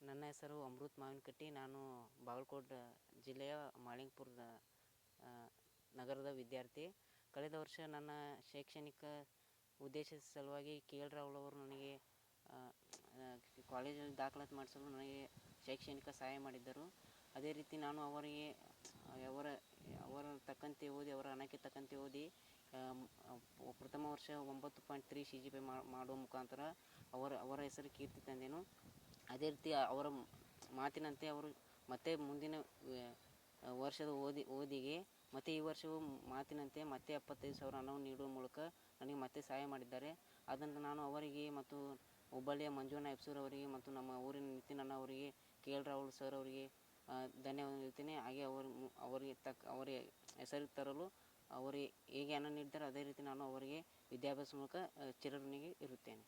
ನನ್ನ ಹೆಸರು ಅಮೃತ್ ಮಾವಿನಕಟ್ಟಿ. ನಾನು ಬಾಗಲಕೋಟೆ ಜಿಲ್ಲೆಯ ಮಾಳಿಂಗಪುರದ ನಗರದ ವಿದ್ಯಾರ್ಥಿ. ಕಳೆದ ವರ್ಷ ನನ್ನ ಶೈಕ್ಷಣಿಕ ಉದ್ದೇಶದ ಸಲುವಾಗಿ ಕೆ ಎಲ್ ರಾಹುಲ್ ಅವರು ನನಗೆ ಕಾಲೇಜಲ್ಲಿ ದಾಖಲಾತಿ ಮಾಡಿಸಲು ನನಗೆ ಶೈಕ್ಷಣಿಕ ಸಹಾಯ ಮಾಡಿದ್ದರು. ಅದೇ ರೀತಿ ನಾನು ಅವರಿಗೆ ಅವರ ತಕ್ಕಂತೆ ಓದಿ, ಅವರ ಹಣಕ್ಕೆ ತಕ್ಕಂತೆ ಓದಿ ಪ್ರಥಮ ವರ್ಷ 9.3 CGPA ಮಾಡುವ ಮುಖಾಂತರ ಅವರ ಹೆಸರು ಕೀರ್ತಿ ತಂದೆನು. ಅದೇ ರೀತಿ ಅವರ ಮಾತಿನಂತೆ ಅವರು ಮತ್ತೆ ಮುಂದಿನ ವರ್ಷದ ಓದಿಗೆ ಮತ್ತು ಈ ವರ್ಷವೂ ಮಾತಿನಂತೆ ಮತ್ತೆ 75,000 ಹಣವನ್ನು ನೀಡುವ ಮೂಲಕ ನನಗೆ ಮತ್ತೆ ಸಹಾಯ ಮಾಡಿದ್ದಾರೆ. ಅದನ್ನು ನಾನು ಅವರಿಗೆ ಮತ್ತು ಹುಬ್ಬಳ್ಳಿಯ ಮಂಜುನಾ ಎಪ್ಸೂರ್ ಅವರಿಗೆ ಮತ್ತು ನಮ್ಮ ಊರಿನ ನಿತಿನ್ ಅಣ್ಣ ಅವರಿಗೆ, ಕೆ ಎಲ್ ರಾಹುಲ್ ಸರ್ ಅವರಿಗೆ ಧನ್ಯವಾದ ಹೇಳ್ತೀನಿ. ಹಾಗೆ ಅವರ ಹೆಸರು ತರಲು ಅವರು ಹೇಗೆ ಹಣ ನೀಡಿದ್ದಾರೆ ಅದೇ ರೀತಿ ನಾನು ಅವರಿಗೆ ವಿದ್ಯಾಭ್ಯಾಸ ಮೂಲಕ ಚಿರಋಣಿಗೆ ಇರುತ್ತೇನೆ.